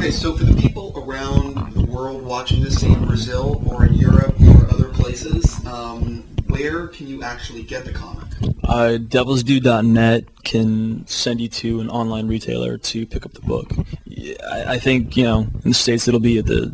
Okay, so for the people around the world watching this, say in Brazil or in Europe or other places, where can you actually get the comic? DevilsDue.net can send you to an online retailer to pick up the book. I think, in the States it'll be at the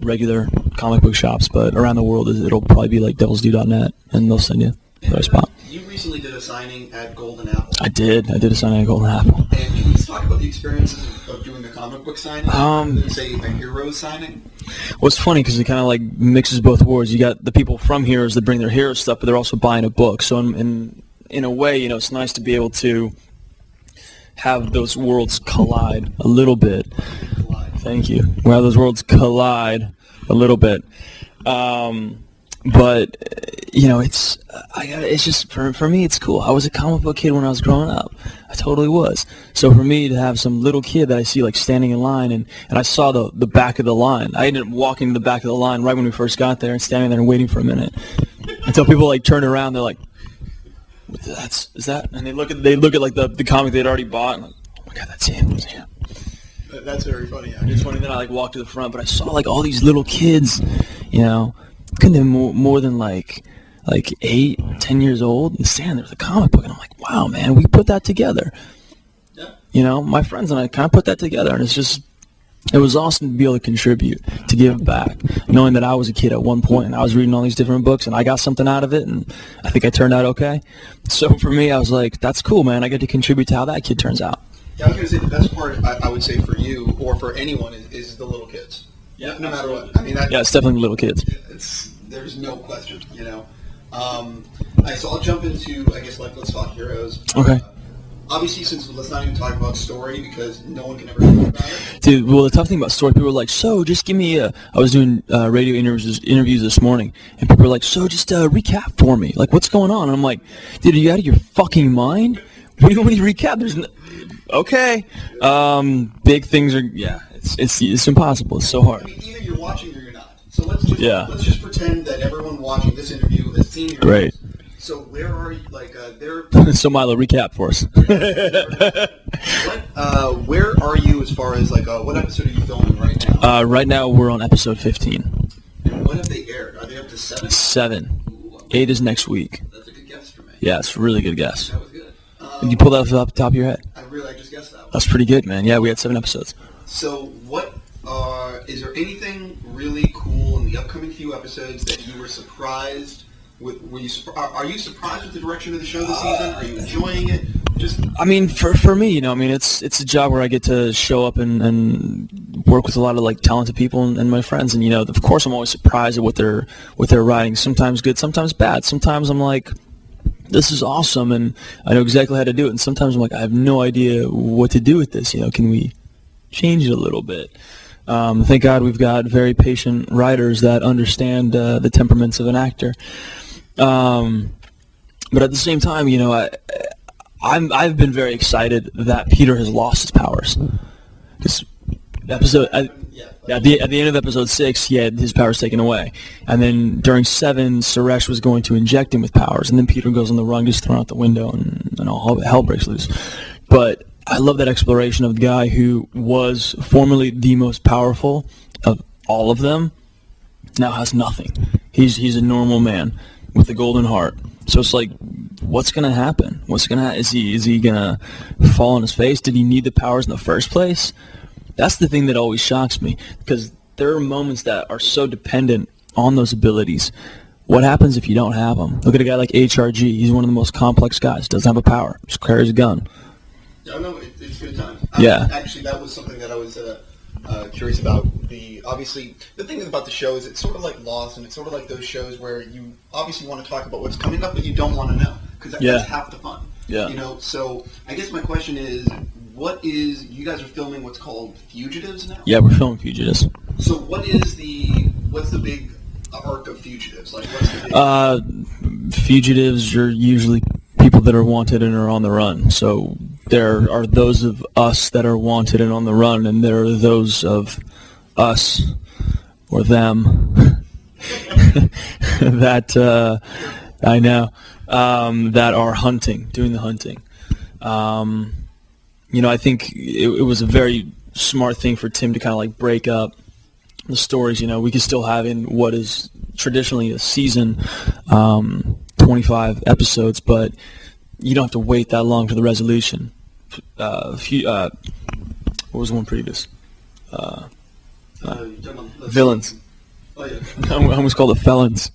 regular comic book shops, but around the world it'll probably be like DevilsDue.net, and they'll send you the right spot. You recently did a signing at Golden Apple. I did a signing at Golden Apple. And can you just talk about the experiences of doing a comic book signing? Say a Heroes signing? Well, it's funny because it kind of like mixes both worlds. You got the people from Heroes that bring their hero stuff, but they're also buying a book. So in a way, it's nice to be able to have those worlds collide a little bit. Thank you. Well, those worlds collide a little bit. But it's just for me it's cool. I was a comic book kid when I was growing up. I totally was. So for me to have some little kid that I see like standing in line, and I saw the back of the line. I ended up walking to the back of the line right when we first got there and standing there and waiting for a minute until people like turned around. They're like, "What is that?" And they look at like the comic they'd already bought. And like, oh my god, that's him. That's him. That's very funny. Yeah. It's funny. Then I like walked to the front, but I saw like all these little kids, couldn't have more than like 8, 10 years old, and standing there with a comic book, and I'm like, wow, man, we put that together. Yeah. My friends and I kind of put that together, and it was awesome to be able to contribute, to give back, knowing that I was a kid at one point, and I was reading all these different books, and I got something out of it, and I think I turned out okay. So for me, I was like, that's cool, man. I get to contribute to how that kid turns out. Yeah, I was going to say the best part, I would say for you or for anyone is the little kids. Yeah, no matter what. I mean, it's definitely little kids. There's no question, So I'll jump into, I guess, let's talk Heroes. Okay. Obviously, let's not even talk about story because no one can ever talk about it. Dude, well, the tough thing about story, people were like, so just give me I was doing radio interviews this morning, and people were like, so just recap for me. Like, what's going on? And I'm like, dude, are you out of your fucking mind? What do you want me to recap? Okay. Big things are, it's impossible. It's so hard. I mean, either you're watching or you're not. So let's just pretend that everyone watching this interview has seen your Great. Videos. So where are you, So Milo, recap for us. Where are you as far as, what episode are you filming right now? Right now we're on episode 15. And when have they aired? Are they up to 7? 7. Ooh, 8 is next week. That's a good guess for me. Yeah, it's a really good guess. That was good. Did you pull that off the top of your head? I just guessed that one. That's pretty good, man. Yeah, we had 7 episodes. So is there anything really cool in the upcoming few episodes that you were surprised with? Are you surprised with the direction of the show this season? Are you enjoying it? For me, it's a job where I get to show up and work with a lot of talented people and my friends, and of course I'm always surprised at what they're writing. Sometimes good, sometimes bad. Sometimes I'm like, this is awesome, and I know exactly how to do it. And sometimes I'm like, I have no idea what to do with this. Can we change it a little bit? Thank God we've got very patient writers that understand the temperaments of an actor. But at the same time, I've been very excited that Peter has lost his powers. Because at the end of episode 6, he had his powers taken away, and then during 7, Suresh was going to inject him with powers, and then Peter goes on the run, gets thrown out the window, and all hell breaks loose. But I love that exploration of the guy who was formerly the most powerful of all of them, now has nothing. He's a normal man with a golden heart. So it's like, what's gonna happen? Is he gonna fall on his face? Did he need the powers in the first place? That's the thing that always shocks me, because there are moments that are so dependent on those abilities. What happens if you don't have them? Look at a guy like HRG. He's one of the most complex guys. Doesn't have a power. Just carries a gun. No, it's good times. Yeah. Actually, that was something that I was curious about. Obviously, the thing about the show is it's sort of like Lost, and it's sort of like those shows where you obviously want to talk about what's coming up, but you don't want to know, because that's half the fun. Yeah. So I guess my question is, you guys are filming what's called Fugitives now? Yeah, we're filming Fugitives. So what's the big arc of Fugitives? What's the big... Fugitives are usually people that are wanted and are on the run. So there are those of us that are wanted and on the run, and there are those of us or them that I know that are doing the hunting. I think it was a very smart thing for Tim to kind of like break up the stories. We could still have in what is traditionally a season, 25 episodes, but you don't have to wait that long for the resolution. What was the one previous? Villains. Oh, yeah. I almost called it felons.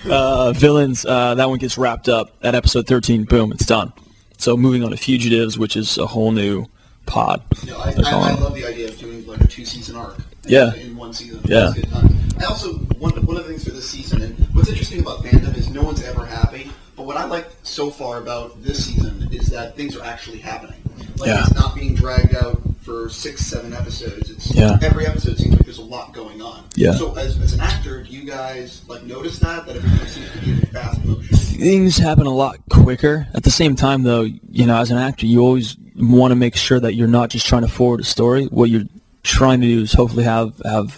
Villains, that one gets wrapped up at episode 13. Boom, it's done. So moving on to Fugitives, which is a whole new pod. Yeah, I love the idea of doing like a 2-season arc. In one season. Yeah. That's a good time. I also, one of the things for this season, and what's interesting about fandom is no one's ever happy, but what I like so far about this season is that things are actually happening. It's not being dragged out for 6-7 episodes. It's every episode seems like there's a lot going on. Yeah. So as an actor, do you guys notice that everything seems to be in fast motion? Things happen a lot quicker. At the same time, though, as an actor, you always want to make sure that you're not just trying to forward a story. What you're trying to do is hopefully have a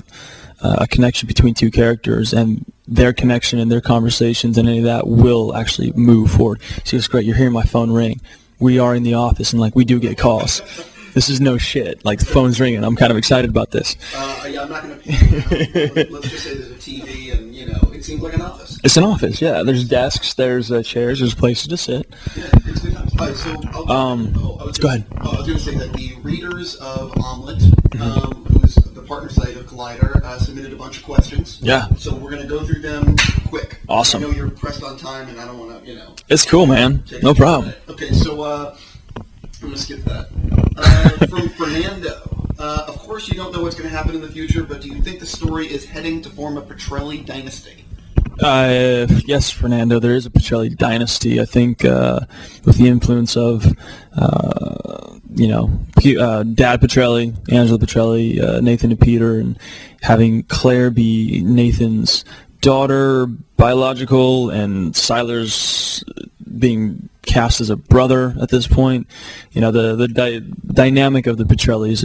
connection between two characters, and their connection and their conversations and any of that will actually move forward. See, it's great. You're hearing my phone ring. We are in the office, and we do get calls. This is no shit. The phone's ringing. I'm kind of excited about this. Yeah, I'm not going to. Let's just say there's a TV, and it seems like an office. It's an office. Yeah. There's desks. There's chairs. There's places to sit. Yeah, it's good times. All right, so go ahead. I was going to say that the readers of Omelette, who's the partner site of Collider, submitted a bunch of questions. Yeah. So we're going to go through them quick. Awesome. I know you're pressed on time, and I don't want to, It's cool, man. No problem. Okay, so I'm going to skip that. From Fernando. Of course, you don't know what's going to happen in the future, but do you think the story is heading to form a Petrelli dynasty? Yes, Fernando, there is a Petrelli dynasty. I think with the influence of, Dad Petrelli, Angela Petrelli, Nathan and Peter, and having Claire be Nathan's daughter, biological, and Siler's being cast as a brother at this point. The dynamic of the Petrellis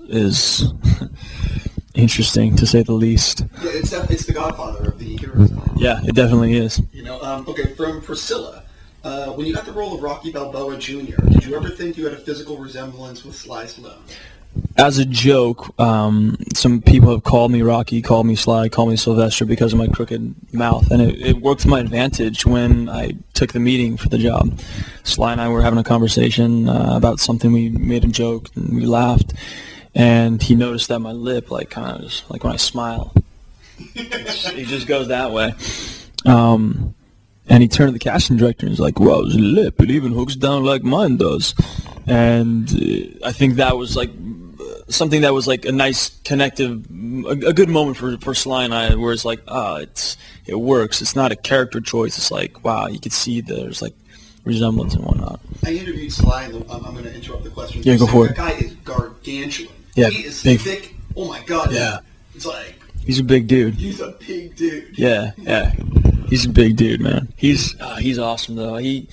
is interesting, to say the least. Yeah, it's the godfather of the heroes. Yeah, it definitely is. Okay, from Priscilla. When you got the role of Rocky Balboa Jr., did you ever think you had a physical resemblance with Sly Stallone? As a joke, some people have called me Rocky, called me Sly, called me Sylvester because of my crooked mouth, and it worked to my advantage when I took the meeting for the job. Sly and I were having a conversation about something. We made a joke, and we laughed, and he noticed that my lip, kind of just like when I smile, it just goes that way. And he turned to the casting director and he's like, "Wow, his lip, it even hooks down like mine does." And I think that was something that was a nice connective, a good moment for Sly and I, where it's it works. It's not a character choice. It's wow, you could see there's resemblance and whatnot. I interviewed Sly, and I'm going to interrupt the question. Yeah, go for it. That guy is gargantuan. Yeah, he is big. Thick. Oh my god. Yeah. It's he's a big dude. He's a big dude. Yeah. He's a big dude, man. He's awesome though. I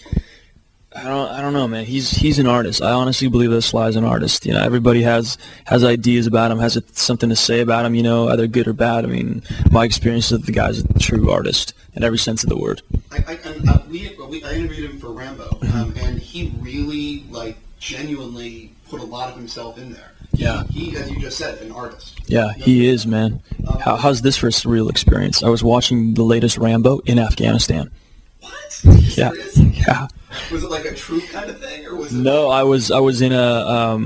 don't know, man. He's an artist. I honestly believe that Sly's an artist. Everybody has ideas about him, has something to say about him, either good or bad. I mean, my experience is that the guy's a true artist in every sense of the word. I interviewed him for Rambo, and he really, genuinely put a lot of himself in there. Yeah. He, as you just said, an artist. Yeah, he is, man. How's this for a surreal experience? I was watching the latest Rambo in Afghanistan. What? Yeah. Yeah. Was it a troop kind of thing, or was it? No, I was in a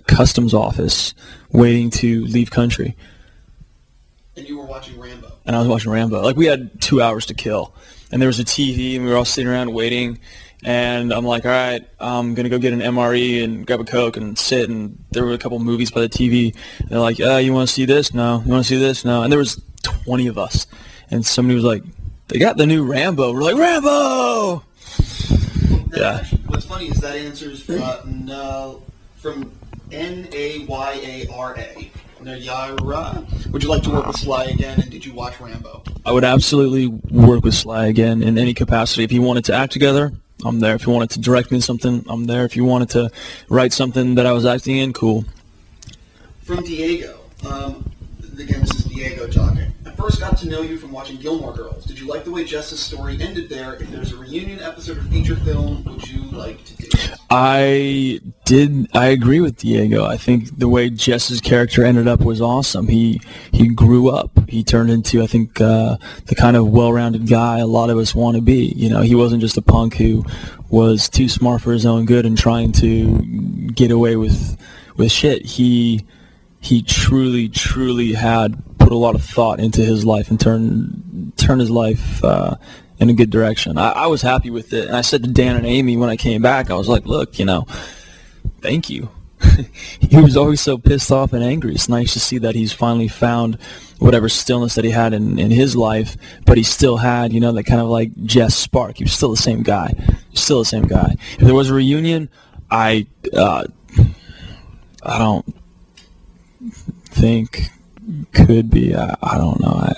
customs office waiting to leave country. And you were watching Rambo. And I was watching Rambo. We had 2 hours to kill, and there was a TV, and we were all sitting around waiting. And I'm like, all right, I'm going to go get an MRE and grab a Coke and sit. And there were a couple movies by the TV. And they're like, you want to see this? No. You want to see this? No. And there was 20 of us. And somebody was like, they got the new Rambo. We're like, Rambo! Yeah. Actually, what's funny is that answers from Nayara. Nayara. Would you like to work with Sly again, and did you watch Rambo? I would absolutely work with Sly again in any capacity. If he wanted to act together, I'm there. If you wanted to direct me in something, I'm there. If you wanted to write something that I was acting in, cool. From Diego. Again, this is Diego talking. At first got to know you from watching Gilmore Girls. Did you like the way Jess's story ended there? If there's a reunion episode or feature film, would you like to do it? I did. I agree with Diego. I think the way Jess's character ended up was awesome. He grew up. He turned into, I think, the kind of well-rounded guy a lot of us want to be. You know, he wasn't just a punk who was too smart for his own good and trying to get away with shit. He truly had put a lot of thought into his life and turn his life in a good direction. I was happy with it, and I said to Dan and Amy when I came back, I was like, look, you know, thank you. He was always so pissed off and angry. It's nice to see that he's finally found whatever stillness that he had in his life, but he still had, you know, that kind of like Jess spark. He was still the same guy. If there was a reunion, I don't think could be. I don't know.